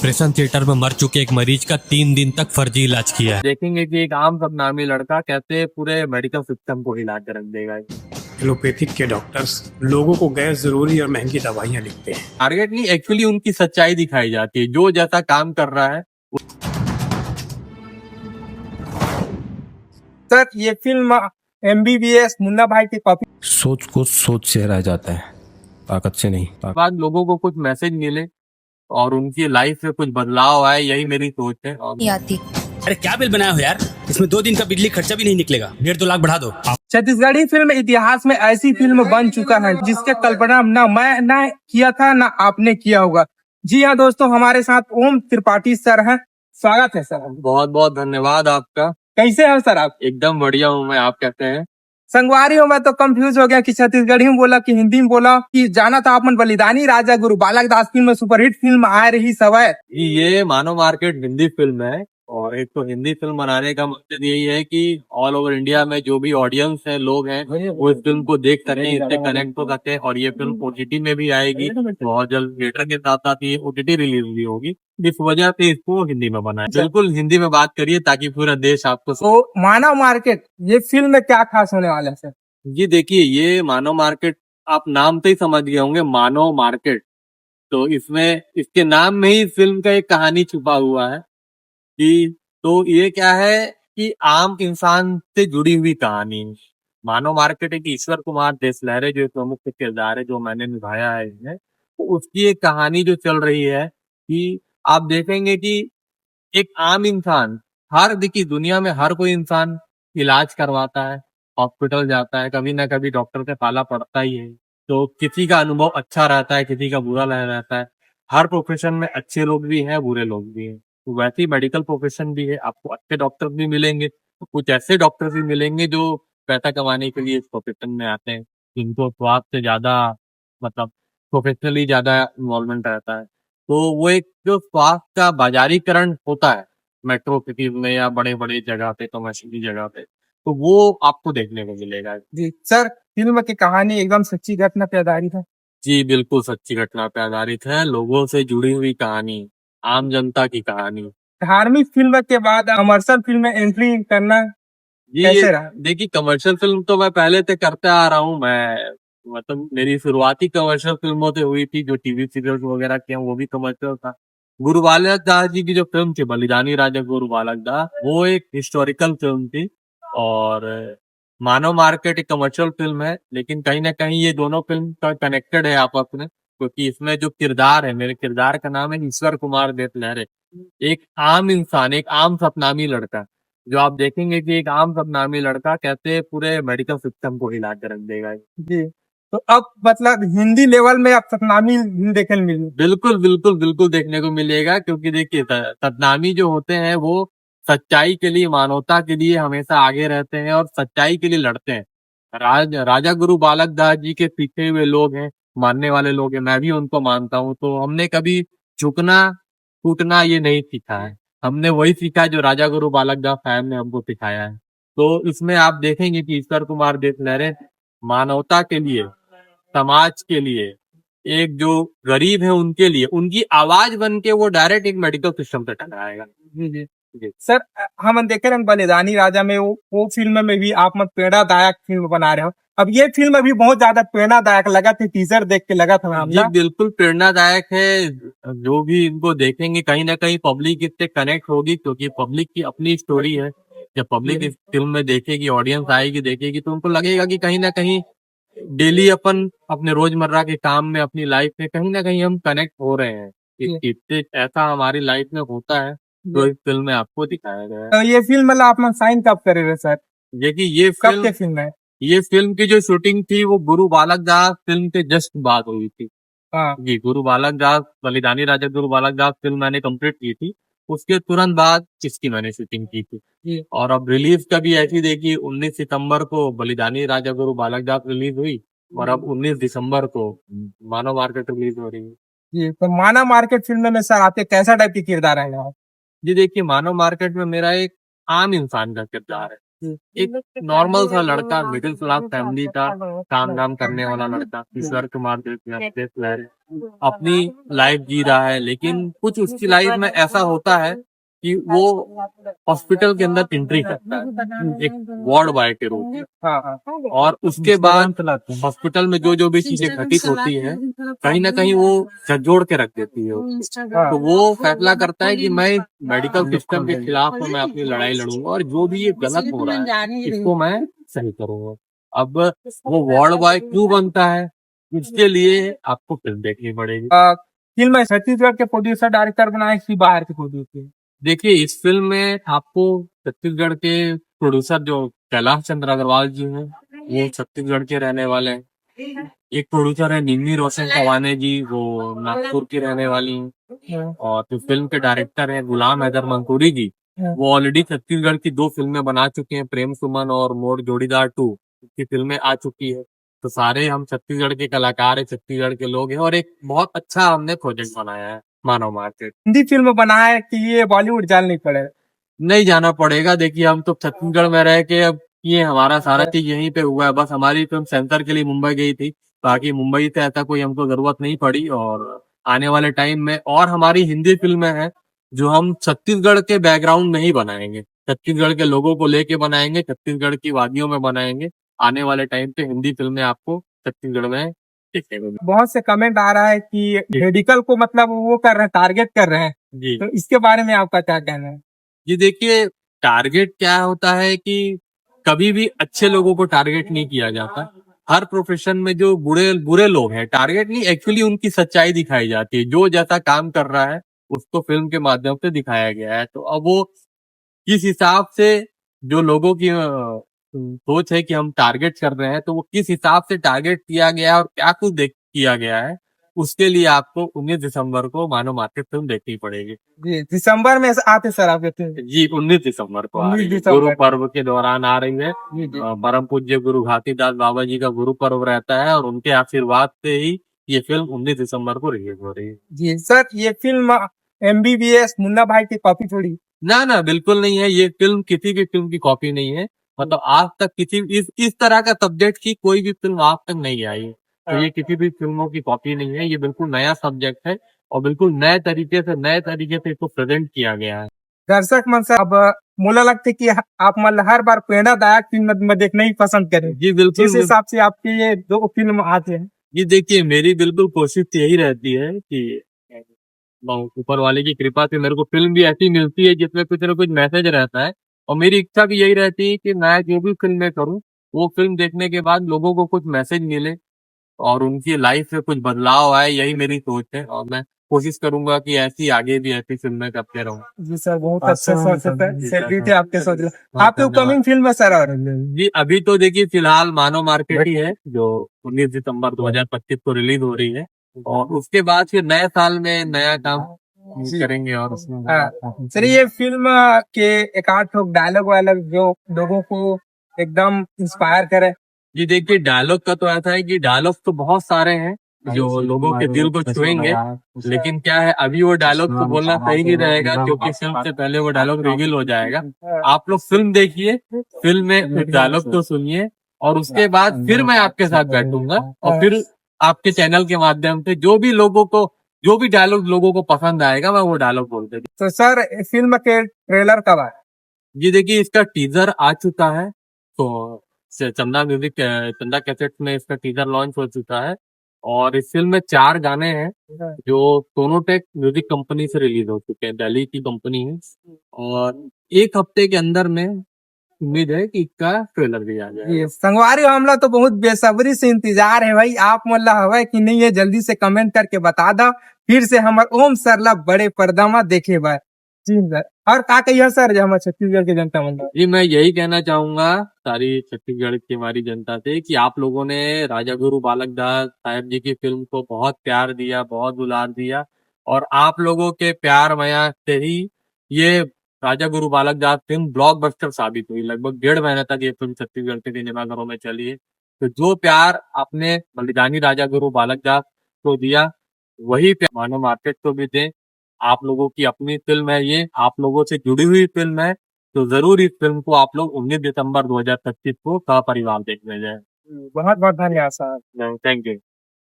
Operation theatre में मर चुके एक मरीज का 3 दिन तक फर्जी इलाज किया है। देखेंगे कि एक आम सपनामी लड़का कैसे पूरे मेडिकल सिस्टम को हिला के रख देगा। एलोपैथिक के डॉक्टर्स लोगों को गैर जरूरी और महंगी दवाइयां लिखते हैं। टारगेट नहीं, एक्चुअली उनकी सच्चाई दिखाई जाती है, जो जैसा काम कर रहा है। सर ये फिल्म MBBS मुन्ना भाई की कॉपी। सोच को सोच से रह जाता है, ताकत से नहीं। बाद लोगों को कुछ मैसेज मिले और उनकी लाइफ में कुछ बदलाव आए, यही मेरी सोच है। और आती। अरे क्या बिल बनाया हो यार, इसमें 2 दिन का बिजली खर्चा भी नहीं निकलेगा। 1.5-2 लाख बढ़ा दो। छत्तीसगढ़ी फिल्म इतिहास में ऐसी फिल्म बन चुका है जिसके कल्पना न मैं न किया था न आपने किया होगा। जी हाँ दोस्तों, हमारे साथ ओम त्रिपाठी सर हैं। स्वागत है सर। बहुत बहुत धन्यवाद आपका। कैसे हैं सर आप? एकदम बढ़िया हूँ मैं, आप कहते हैं? संगवारी हूँ मैं तो कंफ्यूज हो गया कि छत्तीसगढ़ी में बोला कि हिंदी में बोला। कि जाना था अपन बलिदानी राजा गुरु बालक दास फिल्म में सुपरहिट फिल्म आ रही सवय। ये मानव मार्केट हिंदी फिल्म है और एक तो हिंदी फिल्म बनाने का मकसद यही है कि ऑल ओवर इंडिया में जो भी ऑडियंस है, लोग हैं, वो इस फिल्म को देख सकें, इससे कनेक्ट हो सके। और ये फिल्म OTT में भी आएगी बहुत जल्द। थिएटर के साथ साथ ये OTT रिलीज भी होगी, इस वजह से इसको हिंदी में बनाया। बिल्कुल हिंदी में बात करिए ताकि पूरा देश आपको। तो मानव मार्केट ये फिल्म में क्या खास होने वाला है सर? जी देखिए, ये मानव मार्केट आप नाम से ही समझ गए होंगे, मानव मार्केट। तो इसमें इसके नाम में ही फिल्म का एक कहानी छुपा हुआ है कि तो ये क्या है कि आम इंसान से जुड़ी हुई कहानी। मानव मार्केट एक ईश्वर कुमार देशलहरे जो प्रमुख किरदार है, जो मैंने निभाया है इसमें, तो उसकी एक कहानी जो चल रही है कि आप देखेंगे कि एक आम इंसान, हर देखिए दुनिया में हर कोई इंसान इलाज करवाता है, हॉस्पिटल जाता है, कभी ना कभी डॉक्टर का पाला पड़ता ही है। तो किसी का अनुभव अच्छा रहता है, किसी का बुरा रहता है। हर प्रोफेशन में अच्छे लोग भी हैं, बुरे लोग भी हैं। तो वैसे ही मेडिकल प्रोफेशन भी है, आपको अच्छे डॉक्टर भी मिलेंगे, तो कुछ ऐसे डॉक्टर भी मिलेंगे जो पैसा कमाने के लिए इस प्रोफेशन में आते हैं, जिनको स्वास्थ्य से ज्यादा मतलब प्रोफेशनली ज्यादा इन्वॉल्वमेंट रहता है। तो वो एक जो स्वास्थ्य का बाजारीकरण होता है मेट्रो सिटीज में या बड़े बड़े जगह पे, कमर्शियली जगह पे, तो वो आपको देखने को मिलेगा। जी सर, फिल्म की कहानी एकदम सच्ची घटना पे आधारित है। जी बिल्कुल सच्ची घटना पे आधारित है, लोगों से जुड़ी हुई कहानी, आम जनता की कहानी। धार्मिक फिल्म के बाद कमर्शियल फिल्म में एंट्री करना कैसे रहा? देखिए, कमर्शियल फिल्म तो मैं पहले से करते आ रहा हूँ। मैं मतलब मेरी शुरुआती कमर्शियल फिल्मों से हुई थी, जो टीवी सीरियल वगैरह के हैं, वो भी कमर्शियल था। गुरु बालक दास जी की जो फिल्म थी बलिदानी राजा गुरु बालक दास, वो एक हिस्टोरिकल फिल्म थी। और मानव मार्केट एक कमर्शियल फिल्म है, लेकिन कहीं ना कहीं ये दोनों फिल्म का कनेक्टेड है आपस में, क्योंकि इसमें जो किरदार है, मेरे किरदार का नाम है ईश्वर कुमार देशलहरे। एक आम इंसान, एक आम सपनामी लड़का, जो आप देखेंगे कि एक आम सपनामी लड़का कैसे पूरे मेडिकल सिस्टम को हिला के रख देगा। जी, तो अब मतलब हिंदी लेवल में आप सतनामी देखने मिली? बिल्कुल बिल्कुल बिल्कुल देखने को मिलेगा, क्योंकि देखिए सतनामी जो होते हैं वो सच्चाई के लिए, मानवता के लिए हमेशा आगे रहते हैं और सच्चाई के लिए लड़ते हैं। राजा गुरु बालक दास जी के पीछे हुए लोग हैं, मानने वाले लोग हैं, मैं भी उनको मानता हूँ। तो हमने कभी झुकना टूटना ये नहीं सीखा है, हमने वही सीखा है जो राजा गुरु बालक दास साहब ने हमको सिखाया है। तो इसमें आप देखेंगे कि ईश्वर कुमार देशलहरे मानवता के लिए, समाज के लिए, एक जो गरीब है उनके लिए, उनकी आवाज बन के वो डायरेक्ट एक मेडिकल सिस्टम से टकराएगा। जी सर, हम देखे रहे बलिदानी राजा में वो फिल्म में भी आप मत प्रेरणादायक फिल्म बना रहे हो। अब ये फिल्म भी बहुत ज्यादा प्रेरणादायक लगा था, टीजर देख के लगा था। जी बिल्कुल प्रेरणादायक है, जो भी इनको देखेंगे कहीं ना कहीं पब्लिक इससे कनेक्ट होगी, क्योंकि पब्लिक की अपनी स्टोरी है। जब पब्लिक इस फिल्म में देखेगी, ऑडियंस आएगी देखेगी, तो उनको लगेगा कि कहीं ना कहीं डेली अपन अपने रोजमर्रा के काम में, अपनी लाइफ में कहीं ना कहीं हम कनेक्ट हो रहे हैं। इससे ऐसा हमारी लाइफ में होता है, तो इस फिल्म में आपको दिखाया गया है। तो ये फिल्म मतलब आप साइन कब करे रहे सर? देखिए, ये कब के फिल्म है? ये फिल्म की जो शूटिंग थी वो गुरु बालक दास फिल्म के जस्ट बाद हुई थी। हाँ जी, गुरु बालक दास बलिदानी राजा गुरु बालक दास फिल्म मैंने कंप्लीट की थी, उसके तुरंत बाद इसकी मैंने शूटिंग की थी। और अब रिलीज कभी ऐसी देखी, 19 सितंबर को बलिदानी राजा गुरु बालक दास रिलीज हुई और अब 19 दिसंबर को मानव मार्केट रिलीज हो रही है। जी, तो मानव मार्केट फिल्म में सर आपके कैसा टाइप की किरदार है? जी देखिए, मानव मार्केट में मेरा एक आम इंसान का किरदार है, एक नॉर्मल सा लड़का, मिडिल क्लास फैमिली का काम धाम करने वाला लड़का, ईश्वर कुमार अपनी लाइफ जी रहा है, लेकिन कुछ उसकी लाइफ में ऐसा होता है कि वो हॉस्पिटल के अंदर एंट्री करता है एक वार्ड बॉय के रूप में। हाँ हाँ और उसके बाद हॉस्पिटल में जो जो भी चीजें घटित होती है, कहीं ना कहीं वो झकझोर के रख देती है उसको। तो वो फैसला करता है कि मैं मेडिकल सिस्टम के खिलाफ हूँ, मैं अपनी लड़ाई लड़ूंगा और जो भी ये गलत हो रहा है इसको मैं सही करूंगा। अब वो वार्ड बॉय क्यों बनता है, इसके लिए आपको फिल्म देखनी पड़ेगी। फिल्म छत्तीसगढ़ के प्रोड्यूसर डायरेक्टर बनाए कि बाहर के प्रोड्यूसर? देखिए, इस फिल्म में आपको छत्तीसगढ़ के प्रोड्यूसर जो कैलाश चंद्र अग्रवाल जी हैं, वो छत्तीसगढ़ के रहने वाले हैं। एक प्रोड्यूसर है निम्मी रोशन कवाने जी, वो नागपुर की रहने वाली हैं। और जो फिल्म के डायरेक्टर हैं गुलाम हैदर मंसूरी जी, वो ऑलरेडी छत्तीसगढ़ की 2 फिल्में बना चुके हैं, प्रेम सुमन और मोर जोड़ीदार 2 की फिल्में आ चुकी है। तो सारे हम छत्तीसगढ़ के कलाकार है, छत्तीसगढ़ के लोग हैं और एक बहुत अच्छा हमने प्रोजेक्ट बनाया है मानव मार्केट। हिंदी फिल्म बनाए कि ये बॉलीवुड जान नहीं पड़ेगा? नहीं जाना पड़ेगा। देखिए, हम तो छत्तीसगढ़ में रह के अब ये हमारा सारा चीज यहीं पे हुआ है। बस हमारी फिल्म सेंसर के लिए मुंबई गई थी, बाकी मुंबई से ऐसा कोई हमको जरूरत नहीं पड़ी। और आने वाले टाइम में और हमारी हिंदी फिल्में हैं जो हम छत्तीसगढ़ के बैकग्राउंड में ही बनाएंगे, छत्तीसगढ़ के लोगों को लेके बनाएंगे, छत्तीसगढ़ की वादियों में बनाएंगे। आने वाले टाइम पे हिंदी फिल्में आपको छत्तीसगढ़ में देखने को मिलेंगी। बहुत से कमेंट आ रहा है कि मेडिकल को मतलब वो कर रहे हैं, टारगेट कर रहे हैं, जी तो इसके बारे में आपका क्या कहना है? जी, देखिए, टारगेट क्या होता है कि कभी भी अच्छे लोगों को टारगेट नहीं किया जाता। हर प्रोफेशन में जो बुरे बुरे लोग हैं, टारगेट नहीं, एक्चुअली उनकी सच्चाई दिखाई जाती है। जो जैसा काम कर रहा है उसको फिल्म के माध्यम से दिखाया गया है। तो अब वो किस हिसाब से जो लोगों की सोच है कि हम टारगेट कर रहे हैं, तो वो किस हिसाब से टारगेट किया गया है और क्या कुछ किया गया है, उसके लिए आपको 19 दिसंबर को मानव मार्केट फिल्म देखनी पड़ेगी। जी, दिसंबर में आते सर आपके फिल्म? जी, 19 दिसंबर को आ रही 19 है, दिसंबर गुरु पर्व के दौरान आ रही है। जी जी परम पूज्य गुरु घासीदास बाबा जी का गुरु पर्व रहता है और उनके आशीर्वाद से ही ये फिल्म 19 दिसंबर को रिलीज हो रही है। जी सर, ये फिल्म MBBS मुन्ना भाई की कॉपी थोड़ी? ना ना, बिल्कुल नहीं है। ये फिल्म किसी भी फिल्म की कॉपी नहीं है। मतलब आज तक किसी इस तरह का सब्जेक्ट की कोई भी फिल्म आज तक नहीं आई है। तो ये किसी भी फिल्मों की कॉपी नहीं है। ये बिल्कुल नया सब्जेक्ट है और बिल्कुल नए तरीके से इसको प्रेजेंट किया गया है। दर्शक मन से अब मुझे लगता है कि आप मतलब हर बार प्रेरणादायक फिल्म में देखना ही पसंद करें, जी बिल्कुल। जिस हिसाब से आपके ये 2 फिल्म आते हैं। जी देखिए, मेरी बिल्कुल कोशिश तो यही रहती है कि ऊपर वाले की कृपा से मेरे को फिल्म भी ऐसी मिलती है जिसमें कुछ ना कुछ मैसेज रहता है। और मेरी इच्छा भी यही रहती है कि मैं जो भी फिल्म में करूँ, वो फिल्म देखने के बाद लोगों को कुछ मैसेज मिले और उनकी लाइफ में कुछ बदलाव आए। यही मेरी सोच है और मैं कोशिश करूंगा कि ऐसी आगे भी ऐसी फिल्में करते रहूं। जी सर, बहुत अच्छे सोच है, सैल्यूट है आपके सोच। आपकी अपकमिंग फिल्म है सर? और जी अभी तो देखिए फिलहाल मानव मार्केट ही है जो 19 दिसंबर 2025 को रिलीज हो रही है और उसके बाद फिर नए साल में नया काम करेंगे। और उसमें सर, ये फिल्म के एक आध डायलॉग वायलॉग जो लोगों को एकदम इंस्पायर करे? जी देखिए, डायलॉग का तो ऐसा है कि डायलॉग तो बहुत सारे हैं जो लोगों के दिल को छुएंगे, लेकिन क्या है अभी वो डायलॉग को बोलना सही नहीं रहेगा क्योंकि फिल्म से पहले वो डायलॉग रिवील हो जाएगा। आप लोग फिल्म देखिए, फिल्म में डायलॉग तो सुनिए और उसके बाद फिर मैं आपके साथ बैठूंगा और फिर आपके चैनल के माध्यम से जो भी डायलॉग लोगों को पसंद आएगा मैं वो डायलॉग बोल देगा। तो सर, फिल्म के ट्रेलर कब आए? जी देखिए, इसका टीजर आ चुका है, तो चंदा कैसेट में इसका टीजर लॉन्च हो चुका है और इस फिल्म में 4 गाने हैं जो सोनोटेक म्यूजिक कंपनी से रिलीज हो चुके हैं। दिल्ली की कंपनी है और 1 हफ्ते के अंदर में उम्मीद है कि इसका ट्रेलर भी आ जाएगा। ये संगवारी मामला तो बहुत बेसब्री से इंतजार है भाई, आप मतलब हवा कि नहीं है, जल्दी से कमेंट करके बता दो, फिर से हमार ओम सरला बड़े पर्दा में देखे बा। जी सर, और का कहिए सर जो हमारे छत्तीसगढ़ की जनता मंडल? जी मैं यही कहना चाहूंगा सारी छत्तीसगढ़ की हमारी जनता से कि आप लोगों ने राजा गुरु बालक दास साहब जी की फिल्म को बहुत प्यार दिया, बहुत दुलार दिया और आप लोगों के प्यार माया से ही ये राजा गुरु बालक दास फिल्म ब्लॉकबस्टर साबित हुई। लगभग 1.5 महीने तक ये फिल्म छत्तीसगढ़ के सिनेमाघरों में चली है। तो जो प्यार आपने बलिदानी राजा गुरु बालक दास को दिया, वही प्यार मानव मार्केट को भी दें। आप लोगों की अपनी फिल्म है, ये आप लोगों से जुड़ी हुई फिल्म है, तो जरूर इस फिल्म को आप लोग 19 दिसंबर 2025 को सपरिवार देखने जाए। बहुत बहुत धन्यवाद सर। Thank you.